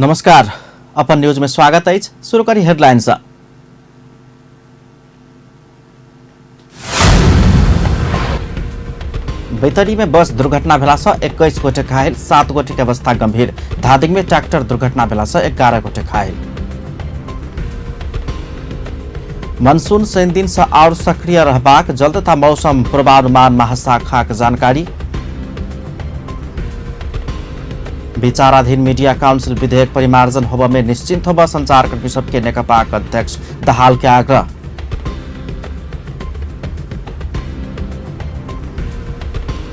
नमस्कार। अपन न्यूज में स्वागत है। शुरू करी हेडलाइंस। बैतडी में बस दुर्घटना भेला से 21 गोटे घायल, 7 गोटे की अवस्था गंभीर। धादिङ में ट्रैक्टर दुर्घटना भेला से 11 गोटे घायल। मनसून 3 दिन से और सक्रिय रहबाक जल तथा मौसम पूर्वानुमान महाशाखाक जानकारी। विचाराधीन मीडिया काउंसिल विधेयक परिमार्जन होबा में निश्चिंत होबा संचारकर्मी सबके नेकपा अध्यक्ष दाहाल के आग्रह।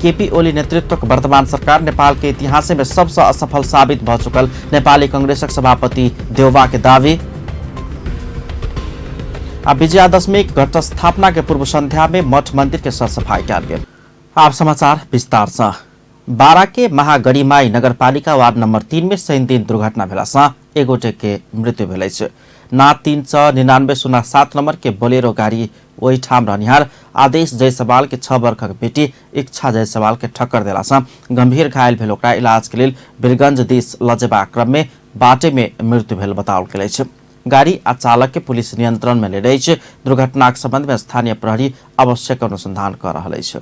केपी ओली नेतृत्वक वर्तमान सरकार नेपाल के इतिहास में सबसे असफल साबित भ चुकल नेपाली कांग्रेसक सभापति देउबा के दावी। विजयादशमी घट स्थापना के पूर्व संध्या में मठ मंदिर के सरसफाई किया गया। आप समाचार विस्तार से। बारा के महागढ़ीमाई नगरपालिका वार्ड नंबर 3 में 3 दिन दुर्घटना भेला से एक गोटे के मृत्यु भेलै छै। ना 39907 नंबर के बोलेरो गाड़ी वही ठाम रहनिहार आदेश जयसवाल के 6 वर्षक बेटी इच्छा जयसवाल के ठक्कर देला से गंभीर घायल भेल ओकरा इलाज के लिए वीरगंज दिस लजेबा क्रम में बाटे में मृत्यु भेल बताओल गेल छै। गाड़ी आ चालक के पुलिस नियंत्रण में ले रही छै। दुर्घटनाक संबंध में स्थानीय प्रहरी आवश्यक अनुसंधान कर रहल छै।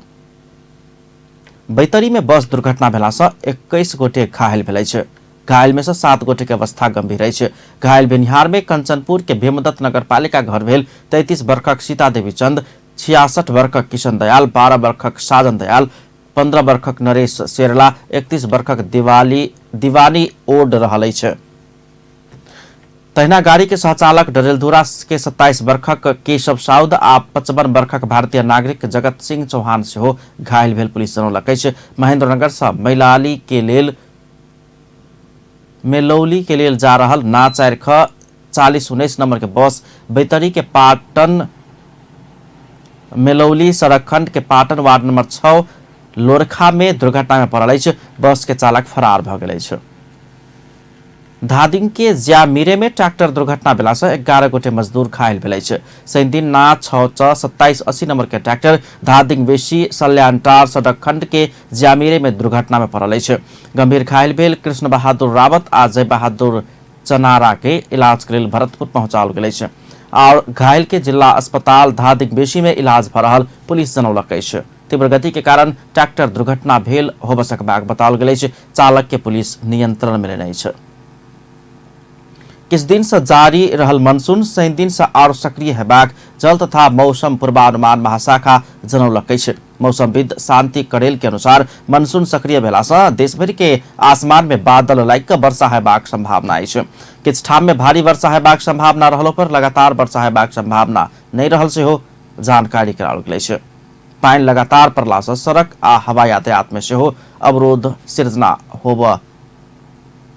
बैतडी में बस दुर्घटना भेला से 21 गोटे घायल भेलै छै। घायल में से 7 गोटे के अवस्था गंभीर छै। घायल बेनिहार में कंचनपुर के भीमदत्त नगरपालिका घर भेल 33 वर्षक सीता देवी चंद, 66 वर्षक किशन दयाल, 12 वर्षक साजन दयाल, 15 वर्षक नरेश शेरला, 31 वर्षक दीवानी ओड रहल छै। तहिना गाड़ी के सहचालक डरेलधुरा के 27 वर्षक केशव साउद आ 55 वर्षक भारतीय नागरिक जगत सिंह चौहान से हो घायल भेल पुलिस जनौलक छै। महेंद्रनगर से मेलौली के लेल जा रहल ना 4 नंबर के बस बैतडी के पाटन मेलौली सड़क खंड के पाटन वार्ड नंबर 6 लोरखा में दुर्घटना में पड़ल छै। बस के चालक फरार भ गेल छै। धादिङ के ज्यामिरे में ट्रैक्टर दुर्घटना भेला से 11 गोटे मजदूर घायल भेलै छै। सैन दिन ना 62780 नंबर के ट्रैक्टर धादिङ बेसी सल्यानटार सड़क खंड के ज्यामिरे में दुर्घटना में पड़ल छै। गंभीर घायल भेल कृष्ण बहादुर रावत आ जय बहादुर चनारा के इलाज के लिए भरतपुर पहुंचाओल गेल छै और घायल के जिला अस्पताल धादिङ बेसी में इलाज भ रहल पुलिस जनौलक छै। तीव्र गति के कारण ट्रैक्टर दुर्घटना भेल होब सकबाक बताओल गेल छै। चालक के पुलिस नियंत्रण में लेने छै। किस दिन से जारी रहल मनसून 3 दिन से और सक्रिय हेबाक जल तथा मौसम पूर्वानुमान महाशाखा जनौलक छै। मौसमविद शांति करेल के अनुसार मनसून सक्रिय भेला से देशभर के आसमान में बादल लाइक वर्षा हेबाक संभावना छै। किछ ठाम में भारी वर्षा हेबाक संभावना रहलो पर लगातार वर्षा हेबाक संभावना नहीं रहल से हो जानकारी कराओल गेल छै। पानी लगातार पड़ला से सड़क आ हवाई यातायात में से हो अवरोध सृजना होब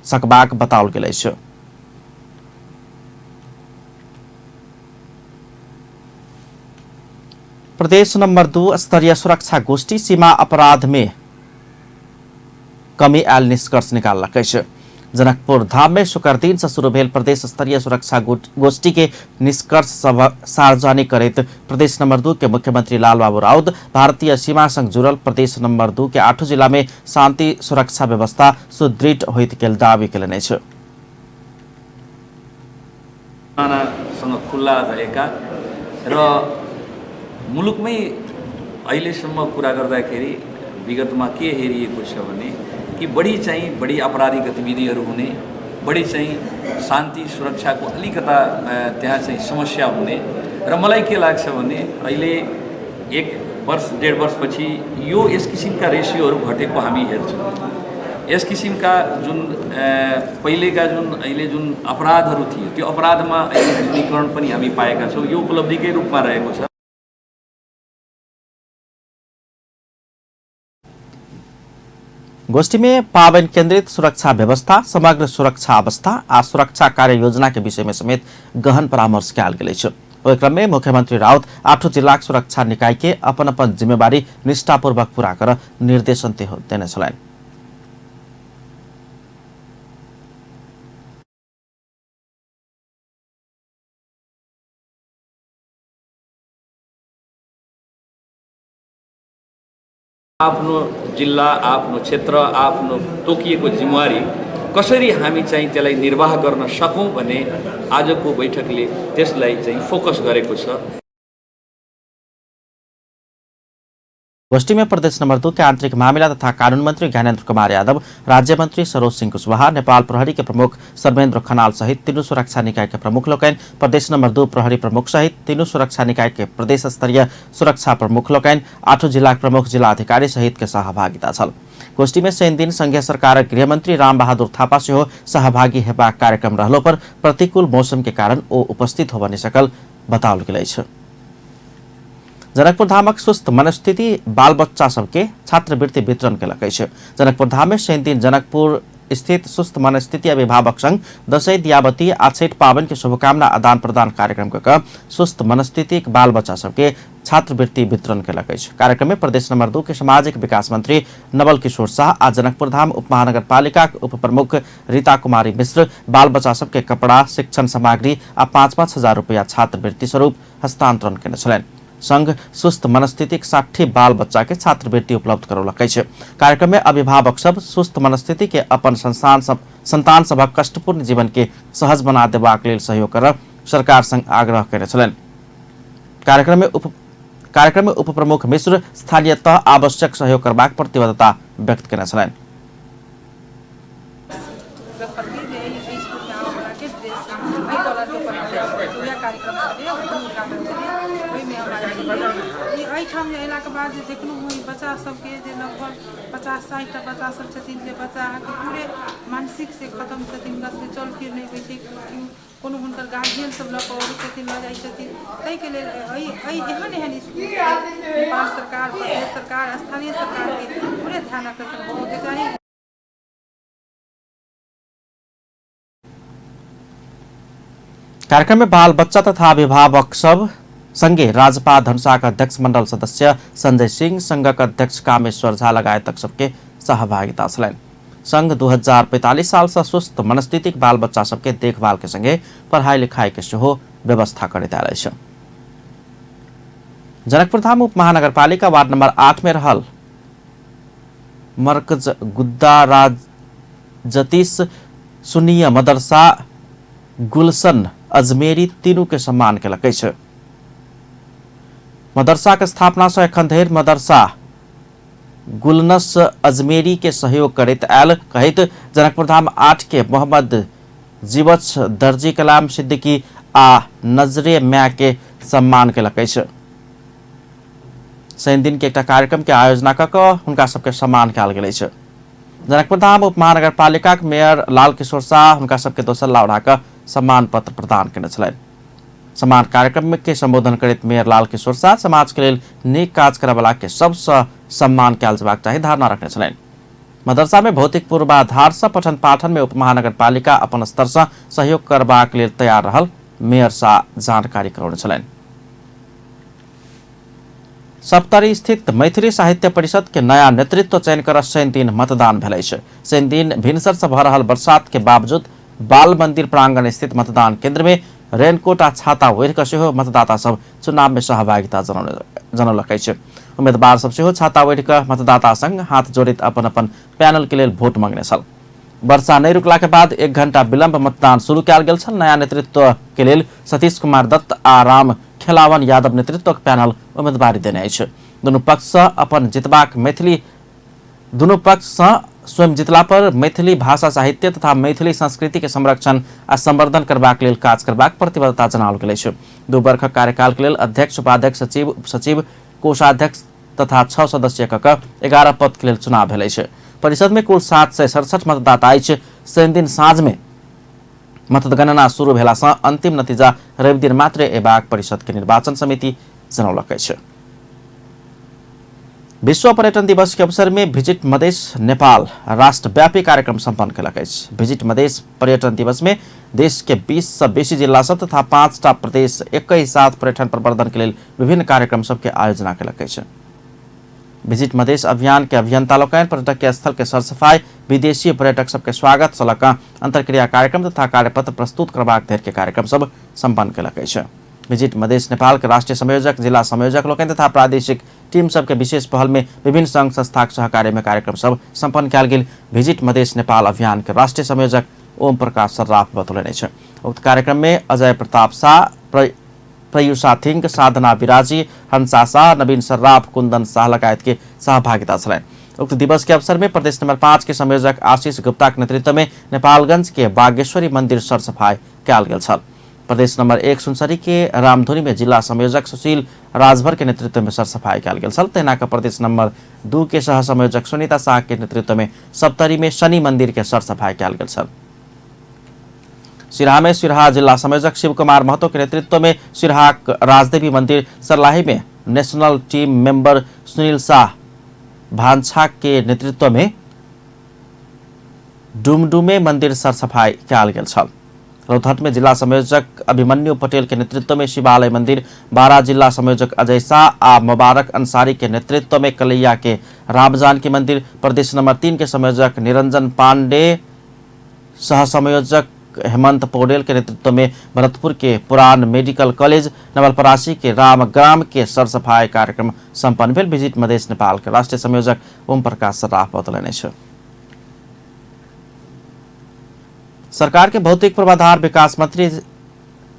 सकबाक बताओल गेल छै। प्रदेश नंबर 2 स्तरीय सुरक्षा गोष्ठी सीमा अपराध में कमी आयल निष्कर्ष निकालक छै। जनकपुर धाम में शुक्र दिन से शुरू भेल प्रदेश स्तरीय सुरक्षा गोष्ठी के निष्कर्ष सार्वजनिक करैत प्रदेश नंबर 2 के मुख्यमंत्री लालबाबू राउत भारतीय सीमा संग जुड़ल प्रदेश नंबर 2 के 8 जिला में शांति सुरक्षा व्यवस्था सुदृढ़ होइत गेल दावी केलनि छै। खुला रहेका र मुलुकमै अहिलेसम्म कुरा गर्दाखेरि विगतमा के हेरिएको छ भने कि बढी अपराधिक गतिविधिहरू हुने, बढी शान्ति सुरक्षाको अलिकता त्यहाँ समस्या हुने र मलाई के लाग्छ भने अहिले 1 वर्ष 1.5 वर्षपछि यस किसिमका रेसियोहरू घटेको हामी हेर्छौँ। यस किसिमका जुन पहिलेका अहिले जुन अपराधहरू थिए त्यो अपराधमा अहिले न्यूनीकरण पनि हामी पाएका छौँ। यो उपलब्धिकै रूपमा रहेको छ। गोष्ठी में पावन केंद्रित सुरक्षा व्यवस्था, समग्र सुरक्षा अवस्था आ सुरक्षा कार्य योजना के विषय में समेत गहन परामर्श कयल गेल छै। ओहि क्रम में मुख्यमंत्री राउत 8 जिला सुरक्षा निकाय के अपन जिम्मेवारी निष्ठापूर्वक पूरा कर निर्देशन देने छलनि। आफ्नो जिल्ला, आफ्नो क्षेत्र, आफ्नो तोकिएको जिम्मेवारी कसरी हामी चाहिँ त्यसलाई निर्वाह गर्न सकौँ भने आजको बैठकले त्यसलाई चाहिँ फोकस गरेको छ। गोष्ठी में प्रदेश नंबर 2 के आंतरिक मामला तथा कानून मंत्री ज्ञानेन्द्र कुमार यादव, राज्य मंत्री सरोज सिंह कुशवाहा, नेपाल प्रहरी के प्रमुख सर्वेन्द्र खनाल सहित तीनों सुरक्षा निकाय के प्रमुख लोकैन, प्रदेश नंबर 2 प्रहरी प्रमुख सहित तीनों सुरक्षा निकाय के प्रदेश स्तरीय सुरक्षा प्रमुख लोकैन, 8 जिला प्रमुख जिला अधिकारी सहित के सहभागिता छल। गोष्ठी में शनि दिन संघीय सरकार गृहमंत्री राम बहादुर थापा से सहभागी हेबाक कार्यक्रम रहलो पर प्रतिकूल मौसम के कारण ओ उपस्थित हो बनी सकल बताओल गेल अछि। जनकपुर धामक स्वस्थ मनस्थिति बाल बच्चा सबके छात्रवृत्ति वितरण कयलक अछि। जनकपुर धाम में शनि दिन जनकपुर स्थित स्वस्थ मनस्थिति अभिभावक संघ दशैं दियावती आ छठ पावन के शुभकामना आदान प्रदान कार्यक्रम कऽ स्वस्थ मनस्थिति बाल बच्चा सबके छात्रवृत्ति वितरण कयलक अछि। कार्यक्रम में प्रदेश नंबर 2 के सामाजिक विकास मंत्री नवल किशोर शाह आ जनकपुर धाम उप महानगरपालिका उप प्रमुख रीता कुमारी मिश्र बाल बच्चा सबके कपड़ा, शिक्षण सामग्री आ 5-5 हजार रुपया छात्रवृत्ति स्वरूप हस्तांतरण केने छलनि। संघ स्वस्थ मनस्थितिक 60 बाल बच्चा के छात्रवृत्ति उपलब्ध करौलक अछि। कार्यक्रम में अभिभावक सब स्वस्थ मनस्थिति के अपन संतान सभक कष्टपूर्ण जीवन के सहज बना देबाक लेल सहयोग कर सरकार संग आग्रह केने छलनि। कार्यक्रम में उप प्रमुख मिश्र स्थानीयतः आवश्यक सहयोग करबाक प्रतिबद्धता व्यक्त केने छलनि। एहिठाम अयलाके बाद जे देखलहुँ बच्चा सबके जे लगभग 50-60 टा बच्चा सब छथिन जे बच्चा अहाँके पूरे मानसिक से खत्म छथिन, हुनका सबके चल फिर नहि होइ छै, कोनो हुनकर गार्जियन सब लऽ कऽ अबै छथिन, लऽ जाइ छथिन। ताहिके लेल एहन स्कूल नेपाल सरकार, प्रदेश सरकार, स्थानीय सरकारके पूरे ध्यान आकर्षण होबऽके चाही। कार्यक्रम में बाल बच्चा तथा अभिभावक सब संगे राजपा धनुषाका अध्यक्ष मंडल सदस्य संजय सिंह, संघक अध्यक्ष कामेश्वर झा लगायत सबके सहभागिता छलनि। संघ 2045 साल से स्वस्थ मनस्थितिक बाल बच्चा सबके देखभाल के संगे पढ़ाई लिखाई के सेहो व्यवस्था करैत आयल अछि। जनकपुर धाम उप महानगरपालिका वार्ड नंबर 8 में रहल मरकज गुद्दा राजतीस सुन्निय मदरसा गुलशन अजमेरी तीनू के सम्मान केलक अछि। मदरसा के स्थापना से एखन धरि मदरसा गुलनस अजमेरी के सहयोग करैत आयल कहैत जनकपुर धाम 8 के मोहम्मद जीवछ दर्जी कलाम सिद्दीकी आ नजरे म्या के सम्मान केलक अछि। शनि दिन के एकटा कार्यक्रम के आयोजना कऽ कऽ हुनका सबके सम्मान कयल गेल अछि। जनकपुर धाम उप महानगरपालिका के मेयर लाल किशोर शाह हुनका सबके दोसल्ला उठाकऽ सम्मान पत्र प्रदान केने छलनि। सम्मान कार्यक्रम के संबोधन करैत मेयर लाल किशोर शाह समाज के लेल नीक काज करय वाला के सबसँ सम्मान कयल जेबाक चाही धारणा रखने छलनि। मदरसा में भौतिक पूर्वाधार से पठन पाठन में उप महानगरपालिका अपन स्तर से सहयोग करबाक लेल तैयार रहल मेयर शाह जानकारी करौने छलनि। सप्तरी स्थित मैथिली साहित्य परिषद के नया नेतृत्व चयन कर शनि दिन मतदान भेल अछि। शनि दिन भिनसर से भऽ रहल बरसात के बावजूद बाल मंदिर प्रांगण स्थित मतदान केंद्र में रेनकोट आ छाता ओढ़ि कऽ सेहो मतदाता सब चुनाव में सहभागिता जनौलक अछि। उम्मीदवार सब सेहो छाता ओढ़ि कऽ मतदाता संग हाथ जोड़ित अपन अपन पैनल के लेल वोट मांगने छल। वर्षा नहीं रुकला के बाद 1 घंटा विलंब मतदान शुरू कयल गेल छल। नया नेतृत्व के लेल सतीश कुमार दत्त आ राम खेलावन यादव नेतृत्व के पैनल उम्मीदवारी देने अछि। दुनू पक्ष स्वयं जितला पर मैथिली भाषा साहित्य तथा मैथिली संस्कृति के संरक्षण आ संवर्धन करबाक लेल काज करबाक प्रतिबद्धता जनाओल गेल अछि। 2 वर्षक कार्यकाल के लेल अध्यक्ष, उपाध्यक्ष, सचिव, उपसचिव, कोषाध्यक्ष तथा 6 सदस्य कऽ 11 पद के लेल चुनाव भेल अछि। परिषद में कुल 767 मतदाता अछि। शनि दिन साँझ में मतगणना शुरू भेला सँ अंतिम नतीजा रवि दिन मात्र एबाक परिषद के निर्वाचन समिति जनौलक अछि। विश्व पर्यटन दिवस के अवसर में भिजिट मधेश नेपाल राष्ट्रव्यापी कार्यक्रम सम्पन्न कयलक अछि। भिजिट मधेश पर्यटन दिवस में देश के 20 से बेसी जिला सब तथा 5 टा प्रदेश एक साथ पर्यटन प्रवर्धन के लेल विभिन्न कार्यक्रम सबके आयोजना कयलक अछि। भिजिट मधेश अभियान के अभियंता लोकनि पर्यटक के स्थल के सरसफाई, विदेशी पर्यटक सबके स्वागत सलक अंतरक्रिया कार्यक्रम तथा कार्यपत्र प्रस्तुत करबाक धरि के कार्यक्रम सब सम्पन्न कयलक अछि। विजिट मधेश नेपाल के राष्ट्रीय संयोजक, जिला संयोजक लोकन तथा प्रादेशिक टीम सबके विशेष पहल में विभिन्न संघ संस्थाक सहकार्य में कार्यक्रम सब सम्पन्न कयल गेल। विजिट मधेश नेपाल अभियान के राष्ट्रीय संयोजक ओम प्रकाश सर्राफ बतौलनि छ। उक्त कार्यक्रम में अजय प्रताप शाह, प्रयुषा थिंग, साधना विराजी, हंसा शाह, नवीन सर्राफ, कुंदन शाह लगायत के सहभागिता छलैन। उक्त दिवस के अवसर में प्रदेश नंबर 5 के संयोजक आशीष गुप्ता के नेतृत्व में नेपालगंज के बागेश्वरी मंदिर सरसफाई कयल गेल छल। प्रदेश नंबर 1 सुनसरी के रामधुनी में जिला संयोजक सुशील राजभर के नेतृत्व में सरसफाई कयल गेल छल। तहिना प्रदेश नंबर 2 के सह संयोजक सुनीता शाह के नेतृत्व में सप्तरी में शनि मंदिर के सरसफाई कयल गेल छल। सिराहा में सिराहा जिला संयोजक शिव कुमार महतो के नेतृत्व में सिराहा राजदेवी मंदिर, सर्लाही में national team member Sunil Shah Bhancha के नेतृत्व में डुमडुमे मंदिर सरसफाई कयल गेल छल। रौतहट में जिला संयोजक अभिमन्यु पटेल के नेतृत्व में शिवालय मंदिर, बारा जिला संयोजक अजय शाह आ मुबारक अंसारी के नेतृत्व में कलैया के रामजानकी मंदिर, प्रदेश नंबर 3 के संयोजक निरंजन पांडे, सह संयोजक हेमंत पौडेल के नेतृत्व में भरतपुर के पुरान मेडिकल कॉलेज, नवलपरासी के रामग्राम के सरसफाई कार्यक्रम सम्पन्न भेल। विजिट मधेश नेपाल के राष्ट्रीय संयोजक ओम प्रकाश सर्राफ बतौलनि छ। सरकार के भौतिक पूर्वाधार विकास मंत्री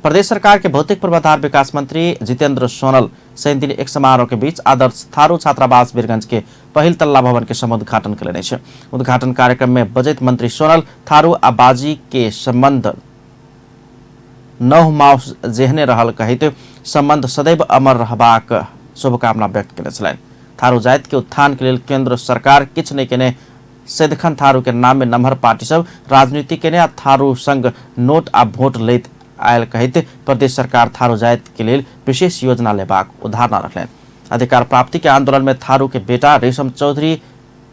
प्रदेश सरकार के भौतिक पूर्वाधार विकास मंत्री जितेंद्र सोनल दिन एक समारोह के बीच आदर्श थारू छात्रावास वीरगंज के पहिल तल्ला भवन के समुद्घाटन करेने छ। उद्घाटन कार्यक्रम में बजट मंत्री सोनल थारू आ बाजी के संबंध नौ मास जेहने रहल कहित संबंध सदैव अमर रहबाक शुभकामना व्यक्त केने छलनि। थारू जाति के उत्थान के लेल केंद्र सरकार किछ नहीं केने सैदखन थारू के नाम में नम्हर पार्टी सब राजनीति केने आ थारू संग नोट आ भोट लैत आयल कहित प्रदेश सरकार थारू जाति के लिए विशेष योजना लेबाक उदाहरण रखलेन। अधिकार प्राप्ति के आंदोलन में थारू के बेटा रेशम चौधरी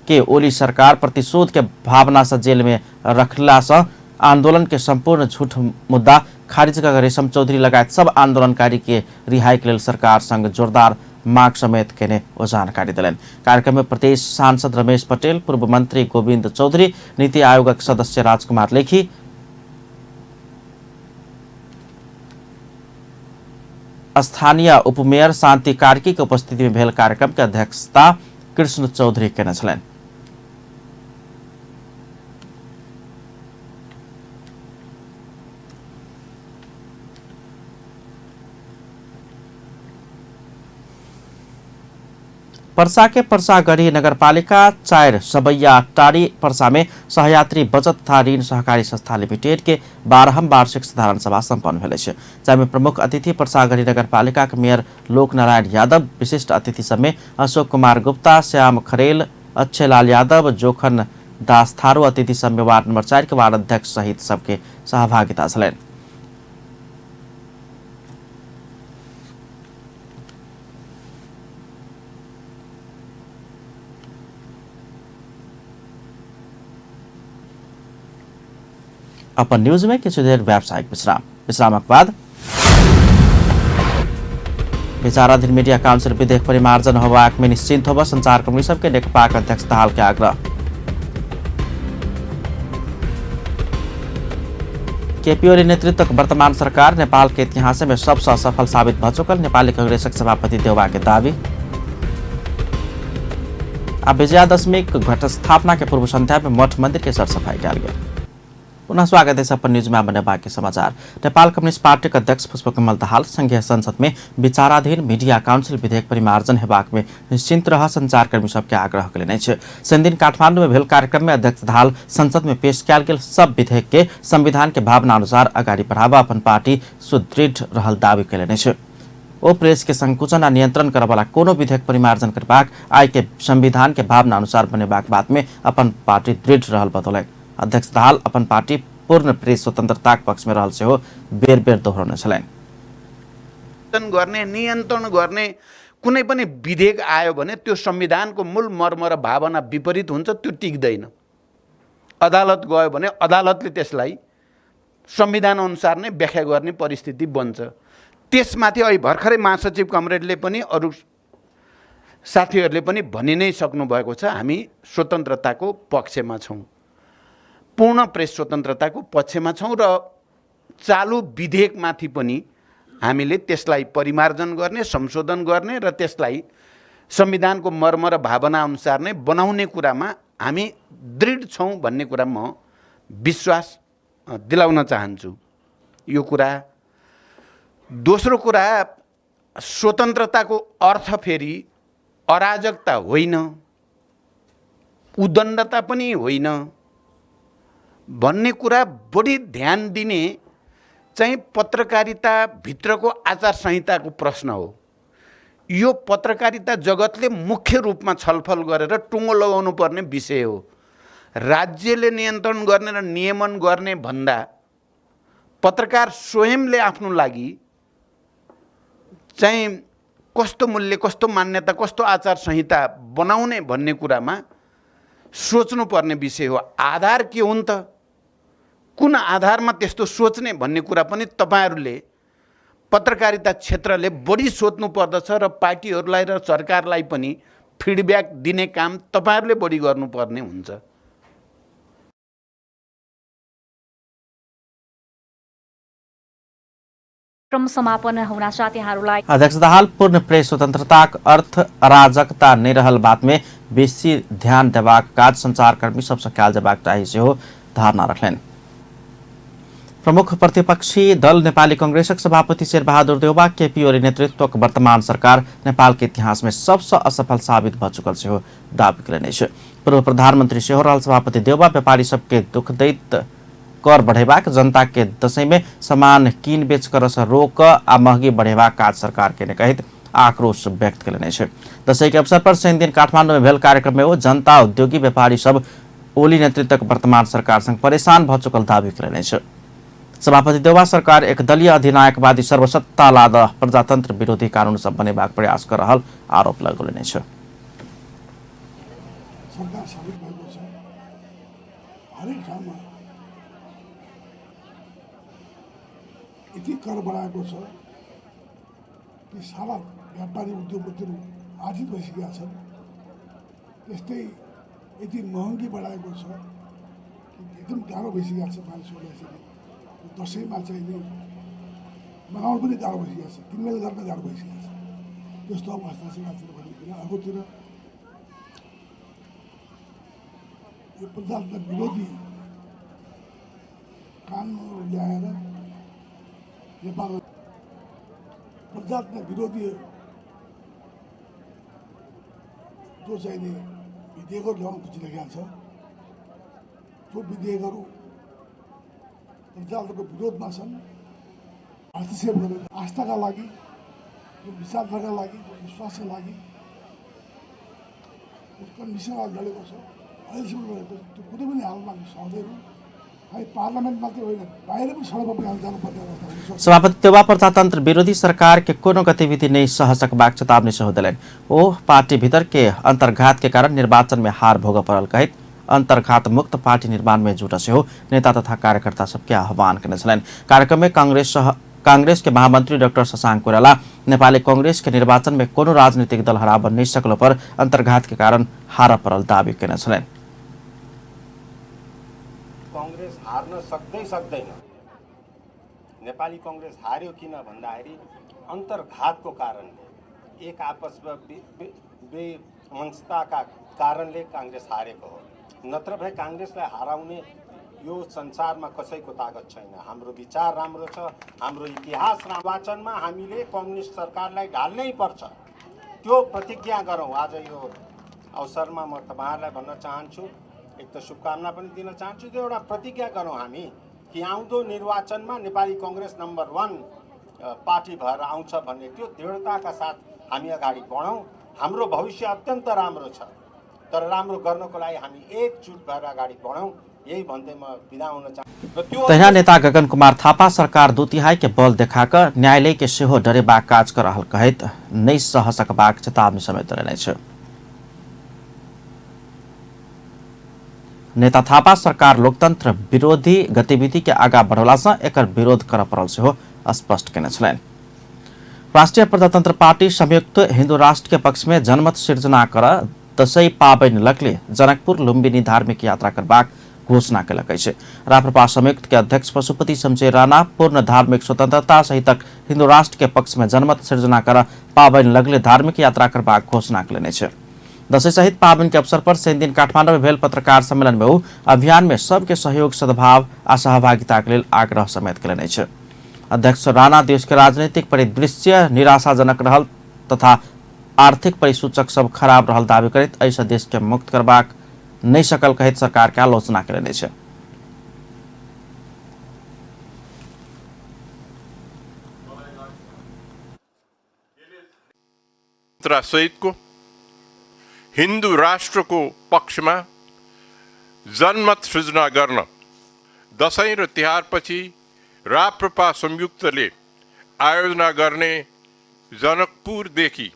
के ओली सरकार प्रतिशोध के भावना से जेल में रखला से आंदोलन के संपूर्ण झूठ मुद्दा खारिज कर रेशम चौधरी लगायत सब आंदोलनकारी के रिहाई के लिए सरकार संग जोरदार मांग समेत केने ओ जानकारी दिलन। कार्यक्रम में प्रदेश सांसद रमेश पटेल, पूर्व मंत्री गोविंद चौधरी, नीति आयोग सदस्य राजकुमार लेखी, स्थानीय उपमेयर शांति कार्की के उपस्थिति में भेल कार्यक्रम के अध्यक्षता कृष्ण चौधरी केने छलनि। पर्सा के पर्सागढ़ी नगरपालिका 4 सबैया टारी पर्सा में सहयात्री बचत तथा ऋण सहकारी संस्था लिमिटेड के 12हम वार्षिक साधारण सभा सम्पन्न भेल छै। जाहिमे प्रमुख अतिथि पर्सागढ़ी नगरपालिका के मेयर लोकनारायण यादव, विशिष्ट अतिथि सब में अशोक कुमार गुप्ता, श्याम खरेल, अक्षय लाल यादव, जोखन दास थारू, अतिथि सब में वार्ड नंबर 4 के वार्ड अध्यक्ष सहित सबके सहभागिता छलनि। अपन न्यूज में किछु देर व्यावसायिक विश्रामक बाद विचाराधीन मीडिया काउंसिल विधेयक परिमार्जन होबाक में निश्चिंत होब संचार कर्मी सबके नेकपाक अध्यक्ष दाहाल के आग्रह। केपी ओली नेतृत्वक वर्तमान सरकार नेपाल के इतिहास में सबसे असफल साबित भ चुकल नेपाली कांग्रेसक सभापति देउबा के दावी। आ विजयादशमी घटस्थापना के पूर्व संध्या में मठ मंदिर के सरसफाई कयल गेल। पुनः स्वागत है अपन न्यूज में। बने बाकी समाचार। नेपाल कम्युनिस्ट पार्टी के अध्यक्ष पुष्पकमल दाहाल संघीय संसद में विचाराधीन मीडिया काउंसिल विधेयक परिमार्जन हेबाक में निश्चिंत रह संचारकर्मी सबके आग्रह कयलनि छै। दिन काठमांडू में भेल कार्यक्रम में अध्यक्ष दाहाल संसद में पेश कयल गेल सब विधेयक के संविधान के भावना अनुसार अगाडि बढ़ावा अपन पार्टी सुदृढ़ रहल दावी कयलनि छै। ओ प्रेस के संकुचन आ नियंत्रण करय वाला कोनो विधेयक परिमार्जन करबाक आय के संविधान के भावना अनुसार बनेबाक बात में अपन पार्टी दृढ़ रहल बतौलनि। अध्यक्ष दाहाल अपन पार्टी पूर्ण प्रेस स्वतन्त्रताक पक्ष में रहल सेहो बेर बेर दोहोर्ने छलनि। नियन्त्रण गर्ने कुनै पनि विधेयक आयो भने त्यो संविधानको मूल मर्म र भावना विपरीत हुन्छ, त्यो टिक्दैन। अदालत गयो भने अदालतले त्यसलाई संविधान अनुसार नै व्याख्या गर्ने परिस्थिति बन्छ। त्यसमाथि अहिले भर्खरै महासचिव कमरेडले पनि अरू साथीहरूले पनि भनि नै सक्नु भएको छ, हामी स्वतन्त्रताको पक्षमा छौँ, पूर्ण प्रेस स्वतन्त्रताको पक्षमा छौँ र चालु विधेयकमाथि पनि हामीले त्यसलाई परिमार्जन गर्ने, संशोधन गर्ने र त्यसलाई संविधानको मर्म र भावना अनुसार नै बनाउने कुरामा हामी दृढ छौँ भन्ने कुरा म विश्वास दिलाउन चाहन्छु। यो कुरा। दोस्रो कुरा, स्वतन्त्रताको अर्थ फेरि अराजकता होइन, उद्दण्डता पनि होइन भन्ने कुरा बढी ध्यान दिने चाहिँ पत्रकारिताभित्रको आचार संहिताको प्रश्न हो। यो पत्रकारिता जगतले मुख्य रूपमा छलफल गरेर टुङ्गो लगाउनु पर्ने विषय हो। राज्यले नियन्त्रण गर्ने र नियमन गर्ने भन्दा पत्रकार स्वयंले आफ्नो लागि चाहिँ कस्तो मूल्य, कस्तो मान्यता, कस्तो आचार संहिता बनाउने भन्ने कुरामा सोच्नुपर्ने विषय हो। आधार के हुन् त, कुन आधारमा त्यस्तो सोच्ने भन्ने कुरा पनि तपाईहरूले पत्रकारिता क्षेत्रले बढी सोध्नु पर्दछ र पार्टीहरूलाई र सरकारलाई पनि फिडब्याक दिने काम तपाईहरूले बढी गर्नुपर्ने हुन्छ। क्रम समापन हुनासाथ यहाँहरूलाई अध्यक्षता हाल पूर्ण प्रेस स्वतन्त्रताक अर्थ अराजकता नै रहल बात में बेसी ध्यान देबाक काज संचारकर्मी सबसे कयल जेबाक चाही सेहो धारणा रखलनि। प्रमुख प्रतिपक्षी दल नेपाली कांग्रेसक सभापति शेरबहादुर देउबा केपी ओली नेतृत्वक वर्तमान सरकार नेपाल के इतिहास में सबसे असफल साबित भ चुकल सेहो दावी कयलनि अछि। पूर्व प्रधानमंत्री सेहो रहल सभापति देउबा व्यापारी सबके दुख दैत कर बढ़ेबाक, जनता के दशैं में सामान कीन बेच कर रोक आ महंगी बढ़ेबाक काज सरकार के ने कहित आक्रोश व्यक्त कयलनि अछि। दशैं के अवसर पर शनि दिन काठमाडौँ में भेल कार्यक्रम में वो जनता, उद्योगी, व्यापारी सब ओली नेतृत्वक वर्तमान सरकार संग परेशान भ चुकल दावी कयलनि अछि। सभापति देउबा सरकार एक दलीय अधिनायकवादी सर्वसत्तावाद प्रजातन्त्र विरोधी कानून सब बनेबाक प्रयास कर रहल आरोप लगौलनि अछि। सरकार साबित भएको छ, हरेक ठाउँमा यति कर बढाएको छ कि सारा व्यापारी उद्योगपतिहरू आर्थिक भइसकेका छन्। त्यस्तै यति महँगी बढाएको छ कि एकदम गाह्रो भइसकेका छ मानिसहरूलाई। दसैँमा चाहिँ नि मनाउनु पनि गाह्रो भइसकेको छ, किनमेल गर्न गाह्रो भइसकेको छ। त्यस्तो अवस्था छ एकातिर भनेदेखि। अर्कोतिर यो प्रजातन्त्र विरोधी कानुनहरू ल्याएर नेपाल प्रजातन्त्र विरोधी जो चाहिँ नि विधेयकहरू ल्याउनु खोजिरहेका छ, त्यो विधेयकहरू प्रजातन्त्रको विरोधमा छन्। हस्तक्षेप गरेर आस्थाका लागि, जो विचारधाराका लागि, जो विश्वासका लागि कन्डिसनहरू लडेको छ, अहिलेसम्म लडेको छ। त्यो कुनै पनि हालमा हामी सहँदैनौँ। हामी पार्लियामेन्ट मात्रै होइन, बाहिर पनि सडकमा पनि जानुपर्ने अवस्था हुन्छ। सभापति देउबा प्रजातन्त्र विरोधी सरकार के कोनो गतिविधि नहीं सह सकबाक चेतावनी सेहो देलनि। ओ पार्टी भीतर के अंतर्घात के कारण निर्वाचन में हार भोग पड़ल कहित अंतर्घात मुक्त पार्टी निर्माण में जुट सेहो नेता तथा कार्यकर्ता सबके आह्वान करने छलनि। कार्यक्रम में कांग्रेस के महामंत्री डॉक्टर शशांक कोइराला नेपाली कांग्रेस के निर्वाचन में कोनो राजनीतिक दल हराब नहीं सकलो पर अंतर्घात के कारण हार पड़ल दावी करने छलनि। कांग्रेस हार्न सक्दैन। नेपाली कांग्रेस हार्यो किन भन्दाखेरि अन्तर्घातको कारणले, एक आपसमा बेमनस्ताका कारणले कांग्रेस हारेको हो। नत्र भए कांग्रेसलाई हराउने यो संसारमा कसैको ताकत छैन। हाम्रो विचार राम्रो छ, हाम्रो इतिहास निर्वाचनमा हामीले कम्युनिस्ट सरकारलाई ढाल्नै पर्छ, त्यो प्रतिज्ञा गरौँ। आज यो अवसरमा म तपाईहरुलाई भन्न चाहन्छु, एक त शुभकामना पनि दिन चाहन्छु, त्यो एउटा प्रतिज्ञा गरौँ हामी कि आउँदो निर्वाचनमा नेपाली कांग्रेस नम्बर 1 पार्टी भएर आउँछ भन्ने त्यो दृढताका साथ हामी अगाडि बढौँ। हाम्रो भविष्य अत्यन्त राम्रो छ, तर राम्रो गर्नको लागि हामी एकजुट भएर अगाडि बढौँ। यही भन्दै म बिदा हुन चाहन्छु। तहिना नेता गगन कुमार थापा सरकार 2 तिहाई के बल देखाकर न्यायालय के सेहो डरेबाक काज कर रहल कहित नहीं सह सकबाक चेतावनी समेत देने छ। नेता थापा सरकार लोकतंत्र विरोधी गतिविधि के आगा बढ़ौला से एकर विरोध कर पड़ल सेहो स्पष्ट केने छलनि। राष्ट्रिय प्रजातन्त्र पार्टी संयुक्त हिन्दू राष्ट्र के पक्ष में जनमत सिर्जना कर दशैं पाबनि लगले जनकपुर लुम्बिनी धार्मिक यात्रा करबाक घोषणा कयलक अछि। राप्रपा संयुक्त के अध्यक्ष पशुपति शमशेर राणा पूर्ण धार्मिक स्वतंत्रता सहितक हिन्दू राष्ट्र के पक्ष में जनमत सिर्जना कर पाबनि लगले धार्मिक यात्रा करबाक घोषणा कयलनि अछि। दशैं सहित पाबनि के अवसर पर शनि दिन काठमांडू में भेल पत्रकार सम्मेलन में ओ अभियान में सबके सहयोग सद्भाव आ सहभागिता के लेल आग्रह समेत कयलनि अछि। अध्यक्ष राणा देश के राजनीतिक परिदृश्य निराशाजनक रहल तथा आर्थिक परिसूचक सब खराब रहल दावी करैत एहिसँ देश के मुक्त करबाक नहीं सकल कहैत सरकार के आलोचना कयलनि अछि। सहितको हिन्दू राष्ट्रको पक्षमा जनमत सृजना गर्न दशैं र तिहारपछि राप्रपा संयुक्तले आयोजना गर्ने जनकपुरदेखि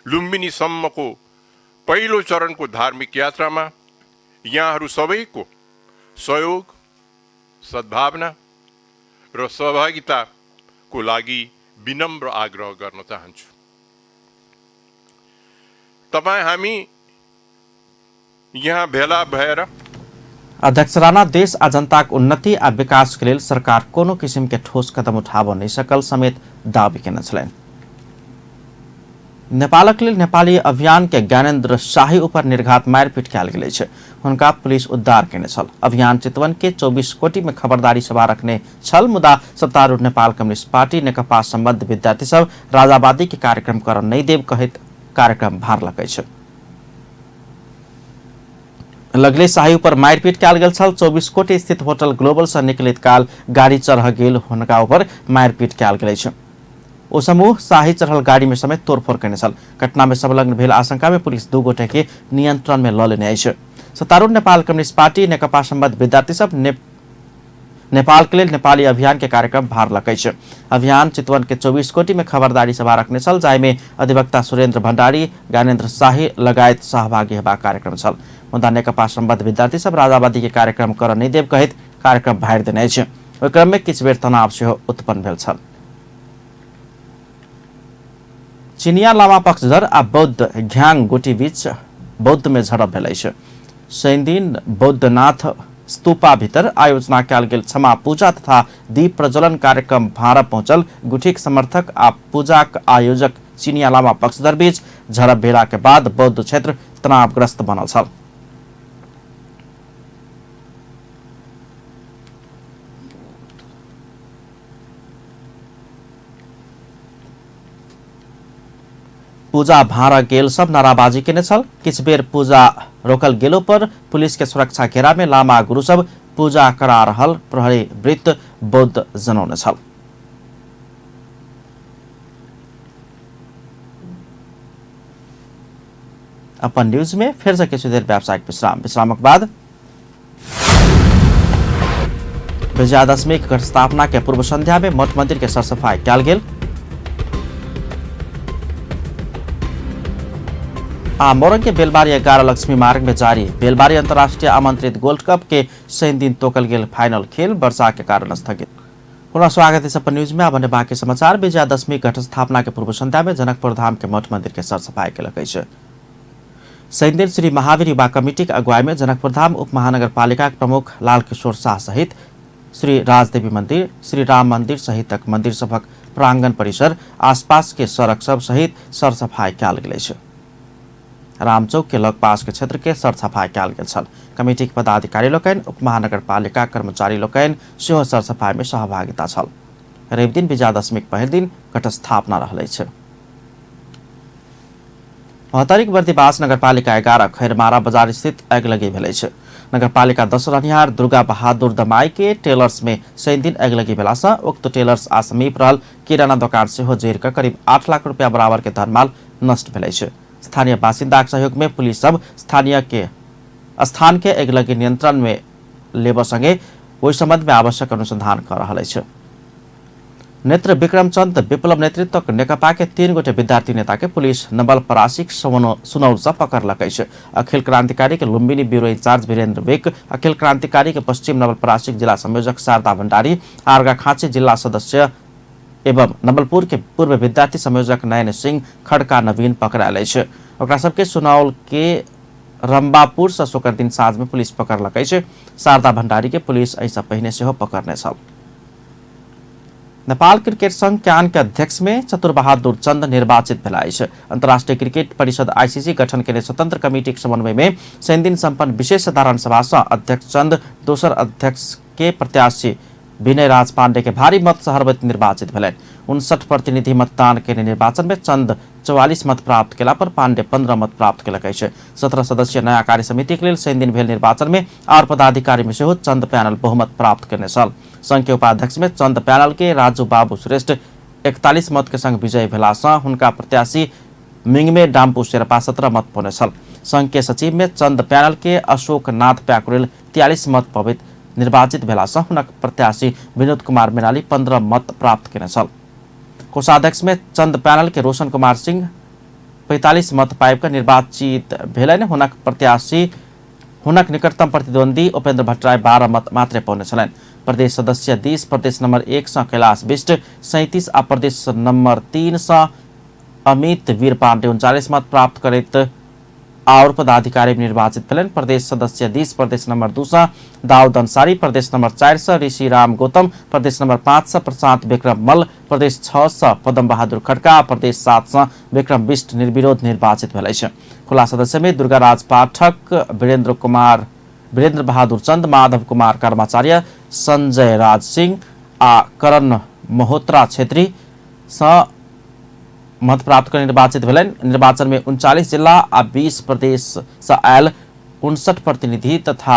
लुम्बिनीसम्मको पहिलो चरणको धार्मिक यात्रामा यहाँहरू सबैको सहयोग, सद्भावना र सहभागिताको लागि विनम्र आग्रह गर्न चाहन्छु। तपाईं हामी यहाँ भेला भएर अध्यक्ष राणा देश आ जनताक उन्नति आ विकास के लेल सरकार कोनो किसिम के ठोस कदम उठाबऽ नहीं सकल समेत दावी केने छलनि। नेपालक लेल नेपाली अभियान के ज्ञानेन्द्र शाही ऊपर निर्घात मारपीट कयल गेल अछि। हुनका पुलिस उद्धार केने छल। अभियान चितवन के 24 कोटी में खबरदारी सभा रखने छल, मुदा सत्तारूढ़ नेपाल कम्युनिस्ट पार्टी नेकपा सम्बद्ध विद्यार्थी सब राजावादी के कार्यक्रम कर नहीं देव कहैत कार्यक्रम भारलक अछि। लगले शाही ऊपर मारपीट कयल गेल छल। 24 कोटी स्थित होटल ग्लोबल से निकलैत काल गाड़ी चढ़ गेल हुनका ऊपर मारपीट कयल गेल अछि। ओ समूह शाही चढ़ल गाड़ी में समेत तोड़फोड़ करने छल। घटना में संलग्न भेल आशंका में पुलिस 2 गोटे के नियंत्रण में ल लेने अछि। सत्तारूढ़ नेपाल कम्युनिस्ट पार्टी नेकपा सम्बद्ध विद्यार्थी सब नेपाल के लिए नेपाली अभियान के कार्यक्रम भारलक अछि। अभियान चितवन के 24 कोटी में खबरदारी सभा रखने छल, जाहिमे अधिवक्ता सुरेन्द्र भण्डारी, ज्ञानेन्द्र शाही लगायत सहभागी हेबाक कार्यक्रम छल। मुदा नेकपा सम्बद्ध विद्यार्थी सब राजावादी के कार्यक्रम कर नहीं देव कहैत कार्यक्रम भारि देने अछि। ओहि क्रम में किछु बेर तनाव सेहो उत्पन्न भेल छल। चिनिया लामा पक्षधर आ बौद्ध घ्याङ गोटी बीच बौद्ध में झड़प भेल अछि। शनि दिन बौद्धनाथ स्तूपा भीतर आयोजना कयल गेल क्षमा पूजा तथा दीप प्रज्वलन कार्यक्रम भाँड़ पहुंचल गुठीक समर्थक आ पूजाक आयोजक चिनिया लामा पक्षधर बीच झड़प भेला के बाद बौद्ध क्षेत्र तनावग्रस्त बनल छल। पूजा भाँड़ गेल सब नाराबाजी केने छल। किछ बेर पूजा रोकल गेलो पर पुलिस के सुरक्षा घेरा में लामा गुरु सब पूजा करा रहल प्रहरी वृत्त बौद्ध जनौने छल। अपन न्यूज में फिर से किछु देर व्यावसायिक विश्रामक बाद विजयादशमी घट स्थापना के पूर्व संध्या में मठ मंदिर के सरसफाई कयल गेल। मोरंग के बेलबारी 11 लक्ष्मी मार्ग में जारी बेलबारी अंतर्राष्ट्रीय आमंत्रित गोल्ड कप के शनि दिन तोकल गेल फाइनल खेल वर्षा के कारण स्थगित। पुनः स्वागत है अपन न्यूज में। अब बाकी समाचार। विजयादशमी घट स्थापना के पूर्व संध्या में जनकपुर धाम के मठ मंदिर के सरसफाई कयलक अछि। शनि दिन श्री महावीर युवा कमिटी के अगुवाई में जनकपुर धाम उप महानगरपालिका के प्रमुख लाल किशोर शाह सहित श्री राजदेवी मंदिर, श्री राम मंदिर सहितक मंदिर सभक प्रांगण परिसर, आसपास के सड़क सब सहित सरसफाई कयल गेल अछि। रामचौक के लगपास के क्षेत्र के सरसफाई कयल गेल छल। कमिटी के पदाधिकारी लोकनि, उप महानगरपालिका कर्मचारी लोकनि सेहो सरसफाई में सहभागिता छल। रवि दिन विजयादशमी के पहिल दिन घट स्थापना रहल अछि। महतरीक बर्दिवास नगरपालिका 11 खैरमारा बाजार स्थित अगिलगी भेल अछि। नगरपालिका 10 रहनिहार दुर्गा बहादुर दमाई के टेलर्स में शनि दिन अगिलगी भेला सँ उक्त टेलर्स आ समीप रहल किराना दोकान सेहो जरि कऽ करीब 8 लाख रुपया बराबर के धनमाल नष्ट भेल अछि। स्थानीय बासिंदा के सहयोग में पुलिस सब स्थान के अगिलगी नियंत्रण में लेबऽ संगे ओहि संबंध में आवश्यक अनुसंधान कर रहल अछि। नेत्र विक्रम चंद विप्लव नेतृत्वक नेकपा के 3 गोटे विद्यार्थी नेता के पुलिस नवलपरासी सुनौल से पकड़लक अछि। अखिल क्रांतिकारी के लुम्बिनी ब्यूरो इंचार्ज वीरेंद्र विक, अखिल क्रांतिकारी के पश्चिम नवलपरासी जिला संयोजक शारदा भंडारी, आर्गाखाँची जिला सदस्य एवं नवलपुर के पूर्व विद्यार्थी संयोजक नयन सिंह खड़का नवीन पकड़ायल अछि। ओकरा सबके सुनौल के रंबापुर से शुक्र दिन साँझ में पुलिस पकड़लकै छै। शारदा भण्डारी के पुलिस ऐसा पहिने से पकड़ने छल। नेपाल क्रिकेट संघ क्यान के अध्यक्ष में चतुरबहादुर चन्द निर्वाचित भेलाइ छै। अंतर्राष्ट्रीय क्रिकेट परिषद आईसीसी गठन के स्वतंत्र कमिटी के समन्वय में शनि दिन सम्पन्न विशेष साधारण सभा से अध्यक्ष चन्द दोसर अध्यक्ष के प्रत्याशी विनय राज पांडे के भारी मत से सर्वोच्च निर्वाचित भेलैन। 59 प्रतिनिधि मतदान के निर्वाचन में चन्द 44 मत प्राप्त केला पर पांडे 15 मत प्राप्त केलकै छै। 17 सदस्यीय नया कार्य समिति के लिए शनि दिन भेल निर्वाचन में और पदाधिकारी में से चन्द पैनल बहुमत प्राप्त करने छल। संघ के उपाध्यक्ष में चन्द पैनल के राजू बाबू श्रेष्ठ 41 मत के संग विजय भेला से हुनका प्रत्याशी मिंगमे डाम्पू शेर्पा 17 मत पौने छल। संघ के सचिव में चन्द पैनल के अशोक नाथ प्याकुरेल 43 मत पवित निर्वाचित भेला से हुनक प्रत्याशी विनोद कुमार मेनाली 15 मत प्राप्त केने छल। कोषाध्यक्ष में चन्द पैनल के रोशन कुमार सिंह 45 मत पाइबका निर्वाचित भेलैन। हुनक प्रत्याशी हुनक निकटतम प्रतिद्वंदी उपेन्द्र भट्टराई 12 मत मात्रै पाउने छलैन। प्रदेश सदस्य 20 प्रदेश नंबर 1 से कैलाश बिष्ट 37 आ प्रदेश नंबर 3 से अमित वीर पांडे 39 मत प्राप्त करैत और पदाधिकारी निर्वाचित भेलैन। प्रदेश सदस्य 20 प्रदेश नंबर 2 से दाऊद अंसारी, प्रदेश नंबर 4 से ऋषि राम गौतम, प्रदेश नंबर 5 से प्रशांत विक्रम मल्ल, प्रदेश 6 से पदम बहादुर खड्का, प्रदेश 7 से विक्रम बिष्ट निर्विरोध निर्वाचित भेलै छै। खुला सदस्य में दुर्गाराज पाठक, वीरेंद्र बहादुर चंद, माधव कुमार कर्माचार्य, संजय राज सिंह आ करण महोत्रा छेत्री स मत प्राप्त कर निर्वाचित भेलैन। निर्वाचन में 39 जिला आ 20 प्रदेश से आयल 59 प्रतिनिधि तथा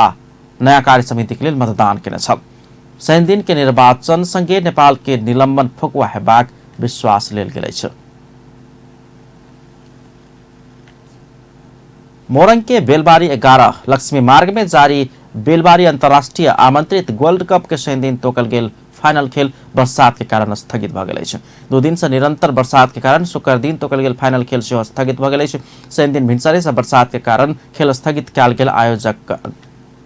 नया कार्य समिति के लिए मतदान केने छल। शनि दिन के निर्वाचन संगे नेपाल के निलंबन फुकुआ हेबाक विश्वास लेल गेलै छै। मोरंग के बेलबारी 11 लक्ष्मी मार्ग में जारी बेलबारी अंतर्राष्ट्रीय आमंत्रित गोल्ड कप के शनि दिन तोकल गेल फाइनल खेल बरसात के कारण स्थगित भ गेल छै। 2 दिन से निरंतर बरसात के कारण शुक्र दिन तोकल गेल फाइनल खेल सेहो स्थगित भ गेल छै। शनि दिन भिनसरे से बरसात के कारण खेल स्थगित कयल गेल। आयोजक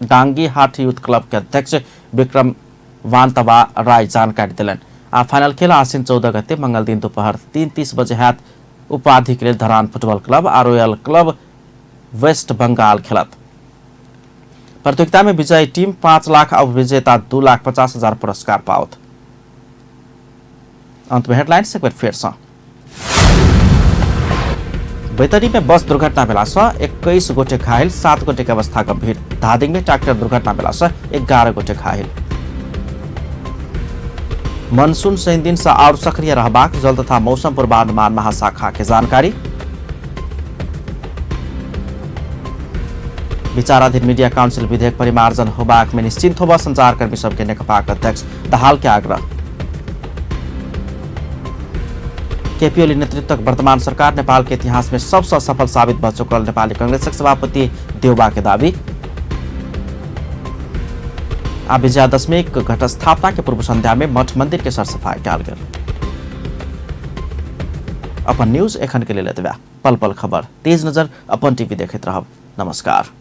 डांगी हाट यूथ क्लब के अध्यक्ष विक्रम वान्तवा राय जानकारी दिलन। आ फाइनल खेल आश्विन 14 गते मंगल दिन दोपहर 3:30 बजे हैत। उपाधि के लिए धरान फुटबॉल क्लब और रॉयल क्लब वेस्ट बंगाल खेलत। प्रतियोगिता में विजयी टीम 5 लाख और विजेता 2,50,000 पुरस्कार पाओत। अंत में हेडलाइंस एक बार फिर से। बैतडी में बस दुर्घटना भेला से 21 गोटे घायल, 7 गोटे के अवस्था गंभीर। धादिङ में ट्रैक्टर दुर्घटना भेला से 11 गोटे घायल। मनसून शनि दिन से और सक्रिय रहबाक जल तथा मौसम पूर्वानुमान महाशाखा के जानकारी। विचाराधीन मीडिया काउंसिल विधेयक परिमार्जन होबाक में निश्चिंत होबा संचारकर्मी सबके नेकपा अध्यक्ष दाहाल के आग्रह। केपी ओली नेतृत्वक वर्तमान सरकार नेपाल के इतिहास में सबसे सफल साबित भ चुकल नेपाली कांग्रेसक सभापति देउबा के दावी। आ विजयादशमी घट स्थापना के पूर्व संध्या में मठ मंदिर के सरसफाई कयल गेल। अपन न्यूज एखन के लिए लेतबा पल पल खबर तेज नजर अपन टीवी देखैत रहब। नमस्कार।